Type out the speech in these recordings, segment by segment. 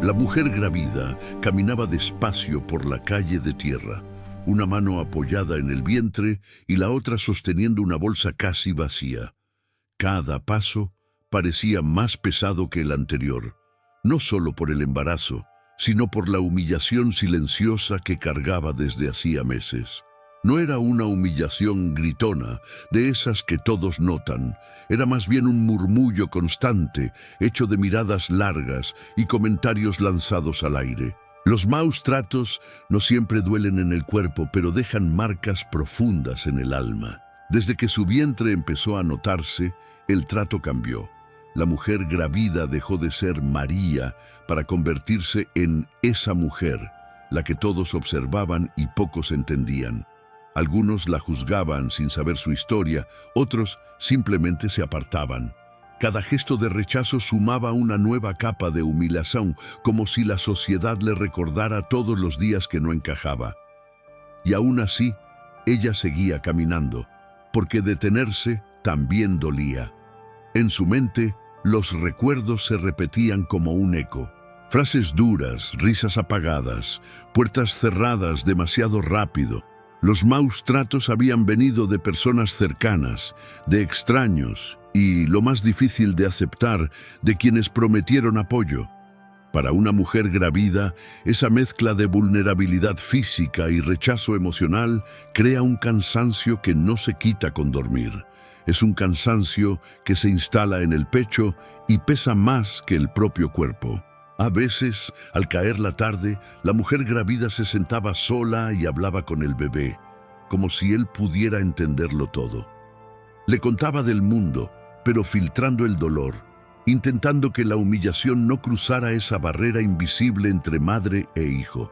La mujer gravida caminaba despacio por la calle de tierra, una mano apoyada en el vientre y la otra sosteniendo una bolsa casi vacía. Cada paso parecía más pesado que el anterior, no solo por el embarazo, sino por la humillación silenciosa que cargaba desde hacía meses. No era una humillación gritona, de esas que todos notan. Era más bien un murmullo constante, hecho de miradas largas y comentarios lanzados al aire. Los maus tratos no siempre duelen en el cuerpo, pero dejan marcas profundas en el alma. Desde que su vientre empezó a notarse, el trato cambió. La mujer gravida dejó de ser María para convertirse en esa mujer, la que todos observaban y pocos entendían. Algunos la juzgaban sin saber su historia, otros simplemente se apartaban. Cada gesto de rechazo sumaba una nueva capa de humillación, como si la sociedad le recordara todos los días que no encajaba. Y aún así, ella seguía caminando, porque detenerse también dolía. En su mente, los recuerdos se repetían como un eco. Frases duras, risas apagadas, puertas cerradas demasiado rápido. Los maus tratos habían venido de personas cercanas, de extraños y, lo más difícil de aceptar, de quienes prometieron apoyo. Para una mujer gravida, esa mezcla de vulnerabilidad física y rechazo emocional crea un cansancio que no se quita con dormir. Es un cansancio que se instala en el pecho y pesa más que el propio cuerpo. A veces, al caer la tarde, la mujer gravida se sentaba sola y hablaba con el bebé, como si él pudiera entenderlo todo. Le contaba del mundo, pero filtrando el dolor, intentando que la humillación no cruzara esa barrera invisible entre madre e hijo.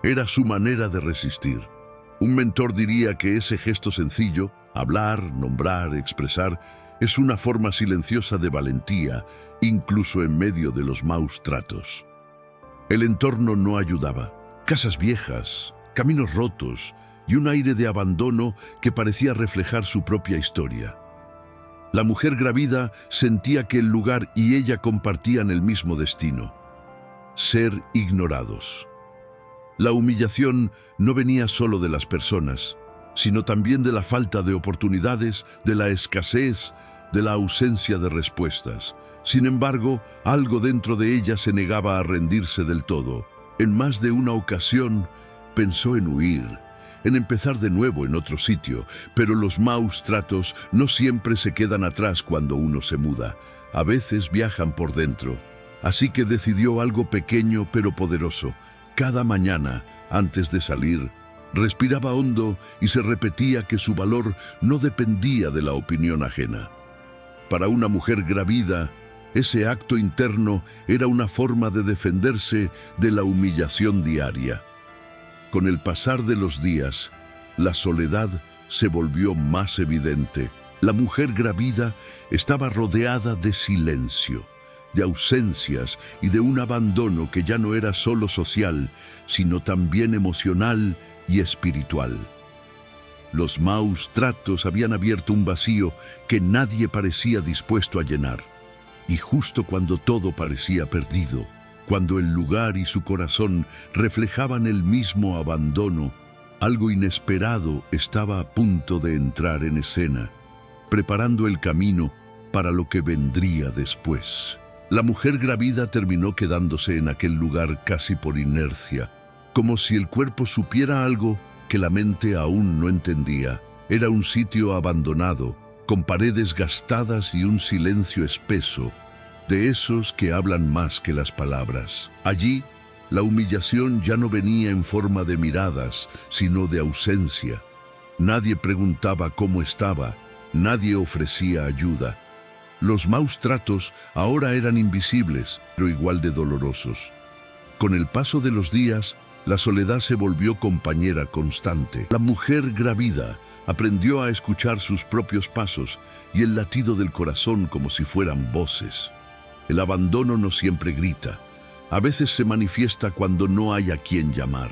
Era su manera de resistir. Un mentor diría que ese gesto sencillo, hablar, nombrar, expresar, es una forma silenciosa de valentía, incluso en medio de los maus tratos. El entorno no ayudaba. Casas viejas, caminos rotos y un aire de abandono que parecía reflejar su propia historia. La mujer gravida sentía que el lugar y ella compartían el mismo destino: ser ignorados. La humillación no venía solo de las personas, sino también de la falta de oportunidades, de la escasez, de la ausencia de respuestas. Sin embargo, algo dentro de ella se negaba a rendirse del todo. En más de una ocasión, pensó en huir, en empezar de nuevo en otro sitio, pero los maus tratos no siempre se quedan atrás cuando uno se muda. A veces viajan por dentro. Así que decidió algo pequeño pero poderoso. Cada mañana, antes de salir, respiraba hondo y se repetía que su valor no dependía de la opinión ajena. Para una mujer gravida, ese acto interno era una forma de defenderse de la humillación diaria. Con el pasar de los días, la soledad se volvió más evidente. La mujer gravida estaba rodeada de silencio, de ausencias y de un abandono que ya no era solo social, sino también emocional y espiritual. Los maus tratos habían abierto un vacío que nadie parecía dispuesto a llenar. Y justo cuando todo parecía perdido, cuando el lugar y su corazón reflejaban el mismo abandono, algo inesperado estaba a punto de entrar en escena, preparando el camino para lo que vendría después. La mujer gravida terminó quedándose en aquel lugar casi por inercia, como si el cuerpo supiera algo que la mente aún no entendía. Era un sitio abandonado, con paredes gastadas y un silencio espeso, de esos que hablan más que las palabras. Allí, la humillación ya no venía en forma de miradas, sino de ausencia. Nadie preguntaba cómo estaba, nadie ofrecía ayuda. Los maus tratos ahora eran invisibles, pero igual de dolorosos. Con el paso de los días, la soledad se volvió compañera constante. La mujer gravida aprendió a escuchar sus propios pasos y el latido del corazón como si fueran voces. El abandono no siempre grita. A veces se manifiesta cuando no hay a quien llamar.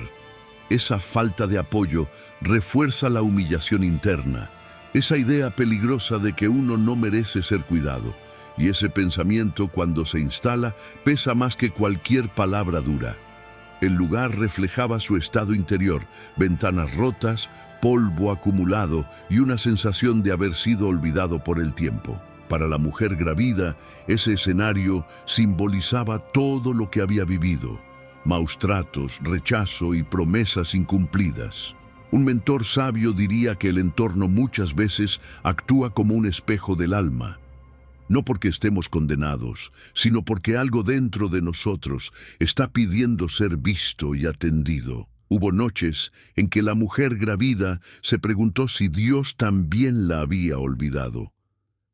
Esa falta de apoyo refuerza la humillación interna, esa idea peligrosa de que uno no merece ser cuidado. Y ese pensamiento, cuando se instala, pesa más que cualquier palabra dura. El lugar reflejaba su estado interior, ventanas rotas, polvo acumulado y una sensación de haber sido olvidado por el tiempo. Para la mujer gravida, ese escenario simbolizaba todo lo que había vivido: maus tratos, rechazo y promesas incumplidas. Un mentor sabio diría que el entorno muchas veces actúa como un espejo del alma. No porque estemos condenados, sino porque algo dentro de nosotros está pidiendo ser visto y atendido. Hubo noches en que la mujer gravida se preguntó si Dios también la había olvidado.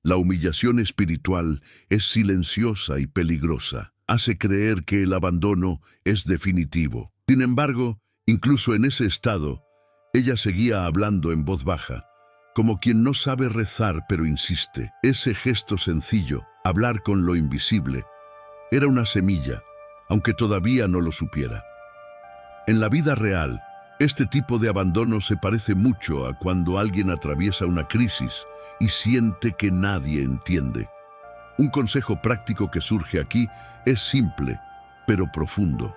La humillación espiritual es silenciosa y peligrosa. Hace creer que el abandono es definitivo. Sin embargo, incluso en ese estado, ella seguía hablando en voz baja, como quien no sabe rezar pero insiste. Ese gesto sencillo, hablar con lo invisible, era una semilla, aunque todavía no lo supiera. En la vida real, este tipo de abandono se parece mucho a cuando alguien atraviesa una crisis y siente que nadie entiende. Un consejo práctico que surge aquí es simple, pero profundo: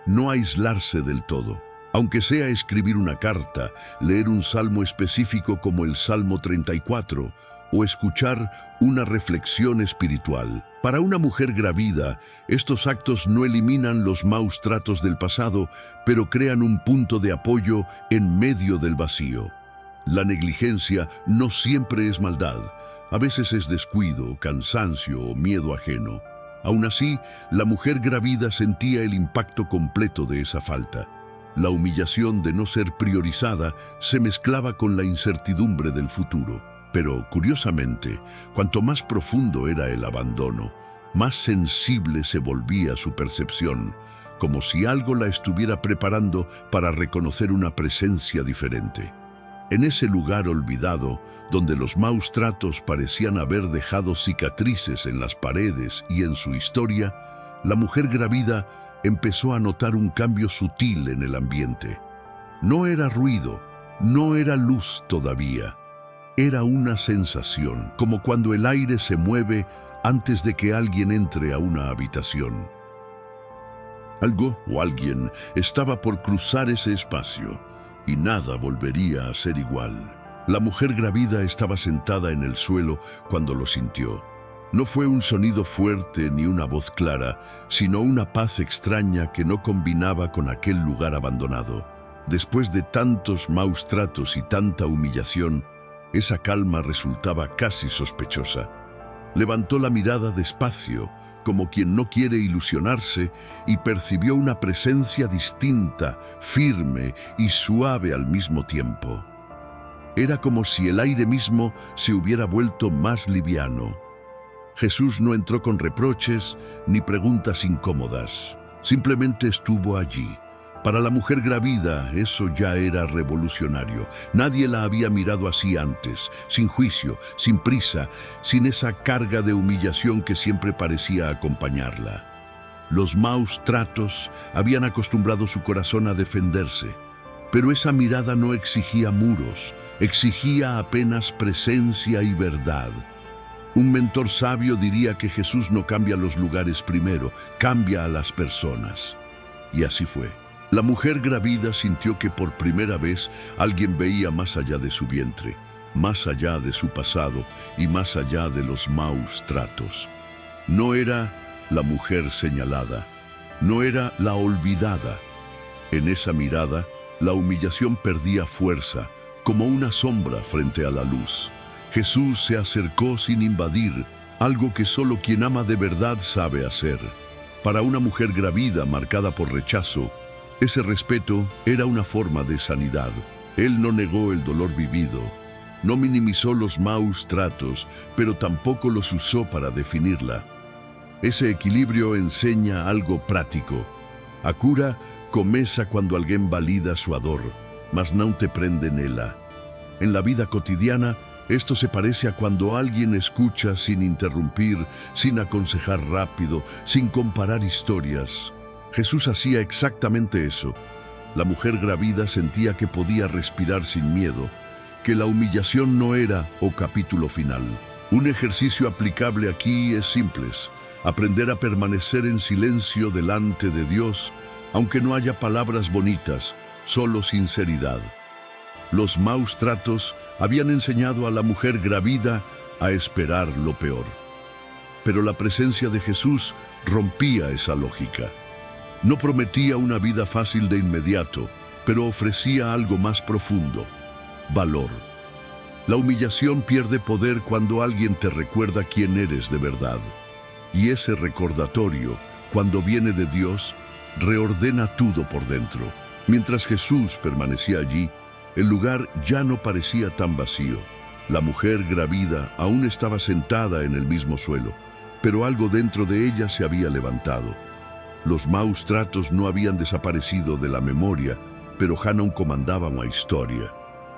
no aislarse del todo. Aunque sea escribir una carta, leer un salmo específico como el Salmo 34 o escuchar una reflexión espiritual. Para una mujer gravida, estos actos no eliminan los maus tratos del pasado, pero crean un punto de apoyo en medio del vacío. La negligencia no siempre es maldad, a veces es descuido, cansancio o miedo ajeno. Aún así, la mujer gravida sentía el impacto completo de esa falta. La humillación de no ser priorizada se mezclaba con la incertidumbre del futuro. Pero, curiosamente, cuanto más profundo era el abandono, más sensible se volvía su percepción, como si algo la estuviera preparando para reconocer una presencia diferente. En ese lugar olvidado, donde los maus tratos parecían haber dejado cicatrices en las paredes y en su historia, la mujer gravida empezó a notar un cambio sutil en el ambiente. No era ruido, no era luz todavía. Era una sensación, como cuando el aire se mueve antes de que alguien entre a una habitación. Algo o alguien estaba por cruzar ese espacio y nada volvería a ser igual. La mujer gravida estaba sentada en el suelo cuando lo sintió. No fue un sonido fuerte ni una voz clara, sino una paz extraña que no combinaba con aquel lugar abandonado. Después de tantos maus tratos y tanta humillación, esa calma resultaba casi sospechosa. Levantó la mirada despacio, como quien no quiere ilusionarse, y percibió una presencia distinta, firme y suave al mismo tiempo. Era como si el aire mismo se hubiera vuelto más liviano. Jesús no entró con reproches ni preguntas incómodas. Simplemente estuvo allí. Para la mujer gravida, eso ya era revolucionario. Nadie la había mirado así antes, sin juicio, sin prisa, sin esa carga de humillación que siempre parecía acompañarla. Los maus tratos habían acostumbrado su corazón a defenderse, pero esa mirada no exigía muros, exigía apenas presencia y verdad. Un mentor sabio diría que Jesús no cambia los lugares primero, cambia a las personas. Y así fue. La mujer gravida sintió que por primera vez alguien veía más allá de su vientre, más allá de su pasado y más allá de los maus tratos. No era la mujer señalada, no era la olvidada. En esa mirada, la humillación perdía fuerza, como una sombra frente a la luz. Jesús se acercó sin invadir, algo que solo quien ama de verdad sabe hacer. Para una mujer gravida marcada por rechazo, ese respeto era una forma de sanidad. Él no negó el dolor vivido, no minimizó los maus tratos, pero tampoco los usó para definirla. Ese equilibrio enseña algo prático. A cura começa quando alguém valida sua dor, mas não te prende nela. En la vida cotidiana, esto se parece a cuando alguien escucha sin interrumpir, sin aconsejar rápido, sin comparar historias. Jesús hacía exactamente eso. La mujer gravida sentía que podía respirar sin miedo, que la humillación no era o capítulo final. Un ejercicio aplicable aquí es simple: aprender a permanecer en silencio delante de Dios, aunque no haya palabras bonitas, solo sinceridad. Los maus tratos habían enseñado a la mujer gravida a esperar lo peor. Pero la presencia de Jesús rompía esa lógica. No prometía una vida fácil de inmediato, pero ofrecía algo más profundo: valor. La humillación pierde poder cuando alguien te recuerda quién eres de verdad. Y ese recordatorio, cuando viene de Dios, reordena todo por dentro. Mientras Jesús permanecía allí, el lugar ya no parecía tan vacío. La mujer gravida aún estaba sentada en el mismo suelo, pero algo dentro de ella se había levantado. Los maus tratos no habían desaparecido de la memoria, pero já não comandaban a historia.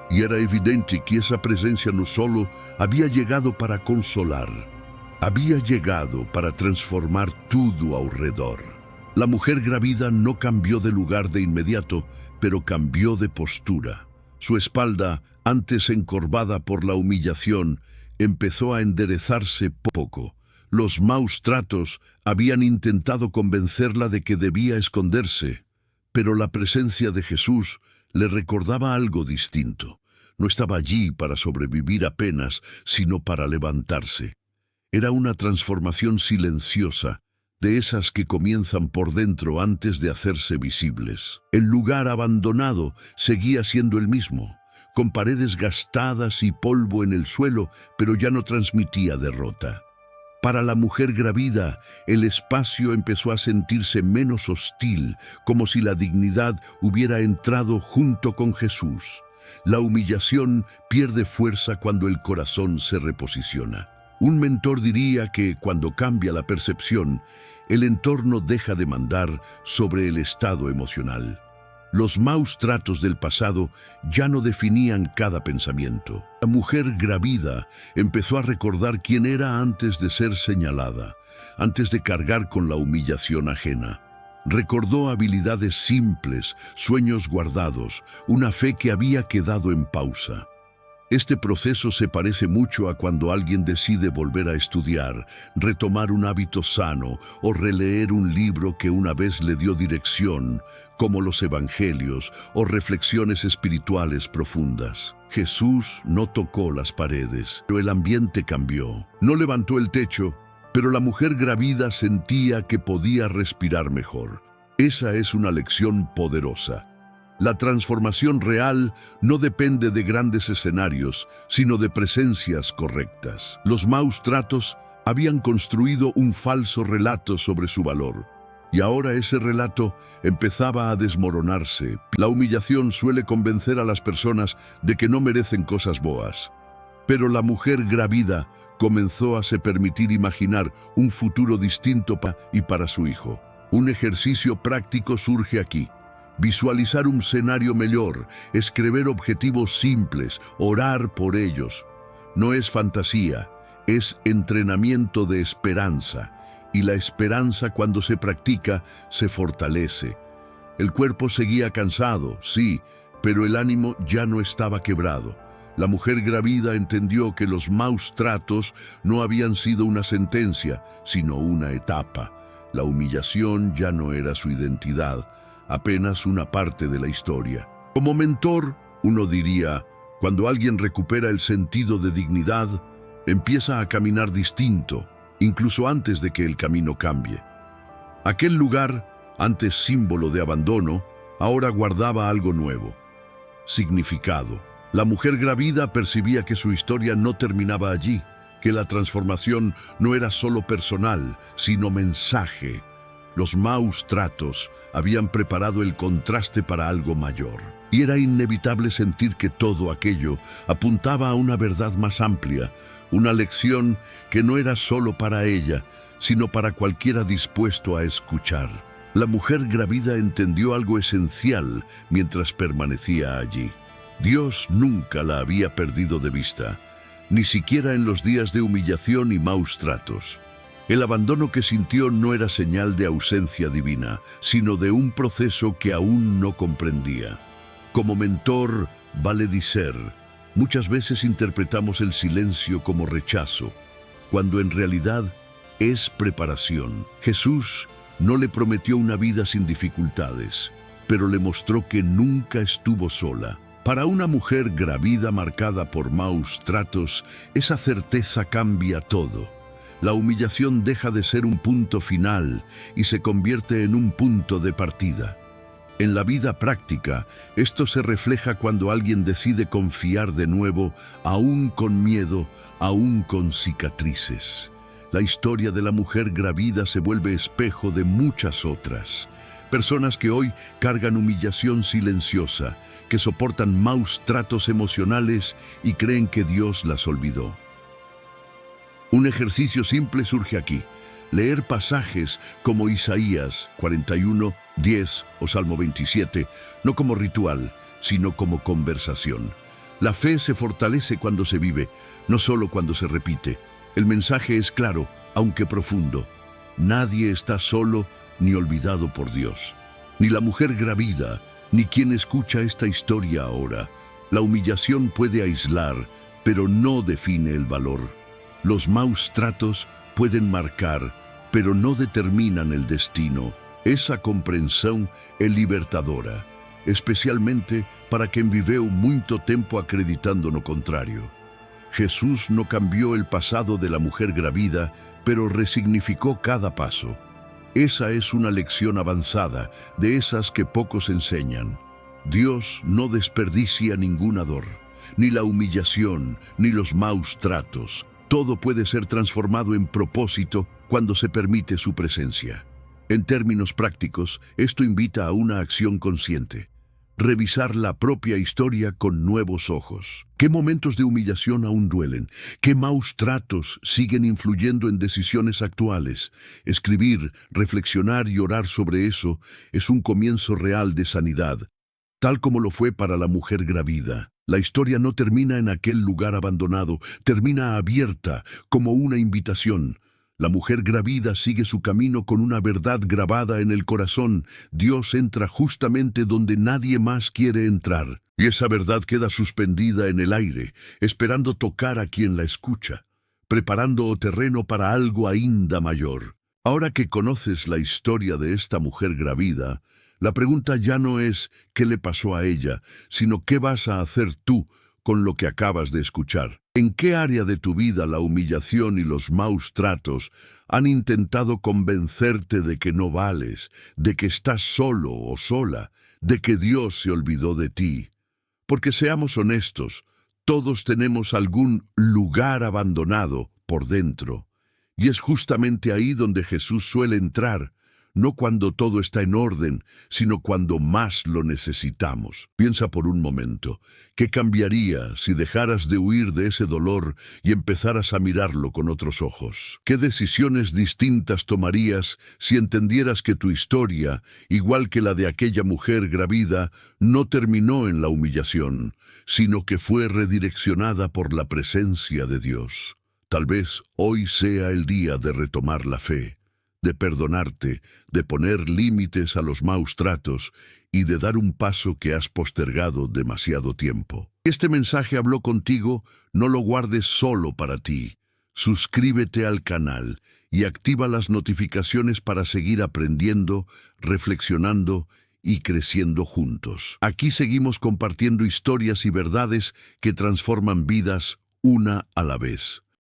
Y era evidente que esa presencia no solo había llegado para consolar, había llegado para transformar todo alrededor. La mujer gravida no cambió de lugar de inmediato, pero cambió de postura. Su espalda, antes encorvada por la humillación, empezó a enderezarse poco. Los maus tratos habían intentado convencerla de que debía esconderse, pero la presencia de Jesús le recordaba algo distinto. No estaba allí para sobrevivir apenas, sino para levantarse. Era una transformación silenciosa, de esas que comienzan por dentro antes de hacerse visibles. El lugar abandonado seguía siendo el mismo, con paredes gastadas y polvo en el suelo, pero ya no transmitía derrota. Para la mujer gravida, el espacio empezó a sentirse menos hostil, como si la dignidad hubiera entrado junto con Jesús. La humillación pierde fuerza cuando el corazón se reposiciona. Un mentor diría que cuando cambia la percepción, el entorno deja de mandar sobre el estado emocional. Los maus tratos del pasado ya no definían cada pensamiento. La mujer gravida empezó a recordar quién era antes de ser señalada, antes de cargar con la humillación ajena. Recordó habilidades simples, sueños guardados, una fe que había quedado en pausa. Este proceso se parece mucho a cuando alguien decide volver a estudiar, retomar un hábito sano o releer un libro que una vez le dio dirección, como los evangelios o reflexiones espirituales profundas. Jesús no tocó las paredes, pero el ambiente cambió. No levantó el techo, pero la mujer gravida sentía que podía respirar mejor. Esa es una lección poderosa. La transformación real no depende de grandes escenarios, sino de presencias correctas. Los maus tratos habían construido un falso relato sobre su valor, y ahora ese relato empezaba a desmoronarse. La humillación suele convencer a las personas de que no merecen cosas boas. Pero la mujer gravida comenzó a se permitir imaginar un futuro distinto para su hijo. Un ejercicio práctico surge aquí. Visualizar un escenario mejor, escribir objetivos simples, orar por ellos. No es fantasía, es entrenamiento de esperanza. Y la esperanza, cuando se practica, se fortalece. El cuerpo seguía cansado, sí, pero el ánimo ya no estaba quebrado. La mujer gravida entendió que los maus tratos no habían sido una sentencia, sino una etapa. La humillación ya no era su identidad, apenas una parte de la historia. Como mentor, uno diría, cuando alguien recupera el sentido de dignidad, empieza a caminar distinto, incluso antes de que el camino cambie. Aquel lugar, antes símbolo de abandono, ahora guardaba algo nuevo: significado. La mujer gravida percibía que su historia no terminaba allí, que la transformación no era solo personal, sino mensaje. Los maus tratos habían preparado el contraste para algo mayor, y era inevitable sentir que todo aquello apuntaba a una verdad más amplia, una lección que no era solo para ella, sino para cualquiera dispuesto a escuchar. La mujer gravida entendió algo esencial mientras permanecía allí. Dios nunca la había perdido de vista, ni siquiera en los días de humillación y maus tratos. El abandono que sintió no era señal de ausencia divina, sino de un proceso que aún no comprendía. Como mentor, vale decir, muchas veces interpretamos el silencio como rechazo, cuando en realidad es preparación. Jesús no le prometió una vida sin dificultades, pero le mostró que nunca estuvo sola. Para una mujer gravida marcada por maus tratos, esa certeza cambia todo. La humillación deja de ser un punto final y se convierte en un punto de partida. En la vida práctica, esto se refleja cuando alguien decide confiar de nuevo, aún con miedo, aún con cicatrices. La historia de la mujer gravida se vuelve espejo de muchas otras. Personas que hoy cargan humillación silenciosa, que soportan maus tratos emocionales y creen que Dios las olvidó. Un ejercicio simple surge aquí. Leer pasajes como Isaías 41, 10 o Salmo 27, no como ritual, sino como conversación. La fe se fortalece cuando se vive, no solo cuando se repite. El mensaje es claro, aunque profundo. Nadie está solo ni olvidado por Dios. Ni la mujer gravida, ni quien escucha esta historia ahora. La humillación puede aislar, pero no define el valor. Los maus tratos pueden marcar, pero no determinan el destino. Esa comprensión es libertadora, especialmente para quien viveu muito tempo acreditando no contrario. Jesús no cambió el pasado de la mujer gravida, pero resignificó cada paso. Esa es una lección avanzada, de esas que pocos enseñan. Dios no desperdicia ninguna dor, ni la humillación, ni los maus tratos. Todo puede ser transformado en propósito cuando se permite su presencia. En términos prácticos, esto invita a una acción consciente. Revisar la propia historia con nuevos ojos. ¿Qué momentos de humillación aún duelen? ¿Qué maus tratos siguen influyendo en decisiones actuales? Escribir, reflexionar y orar sobre eso es un comienzo real de sanidad, tal como lo fue para la mujer gravida. La historia no termina en aquel lugar abandonado, termina abierta, como una invitación. La mujer gravida sigue su camino con una verdad grabada en el corazón. Dios entra justamente donde nadie más quiere entrar. Y esa verdad queda suspendida en el aire, esperando tocar a quien la escucha, preparando terreno para algo ainda mayor. Ahora que conoces la historia de esta mujer gravida, la pregunta ya no es qué le pasó a ella, sino qué vas a hacer tú con lo que acabas de escuchar. ¿En qué área de tu vida la humillación y los maus tratos han intentado convencerte de que no vales, de que estás solo o sola, de que Dios se olvidó de ti? Porque seamos honestos, todos tenemos algún lugar abandonado por dentro. Y es justamente ahí donde Jesús suele entrar, no cuando todo está en orden, sino cuando más lo necesitamos. Piensa por un momento, ¿qué cambiaría si dejaras de huir de ese dolor y empezaras a mirarlo con otros ojos? ¿Qué decisiones distintas tomarías si entendieras que tu historia, igual que la de aquella mujer gravida, no terminó en la humillación, sino que fue redireccionada por la presencia de Dios? Tal vez hoy sea el día de retomar la fe, de perdonarte, de poner límites a los maus tratos y de dar un paso que has postergado demasiado tiempo. Si este mensaje habló contigo, no lo guardes solo para ti. Suscríbete al canal y activa las notificaciones para seguir aprendiendo, reflexionando y creciendo juntos. Aquí seguimos compartiendo historias y verdades que transforman vidas una a la vez.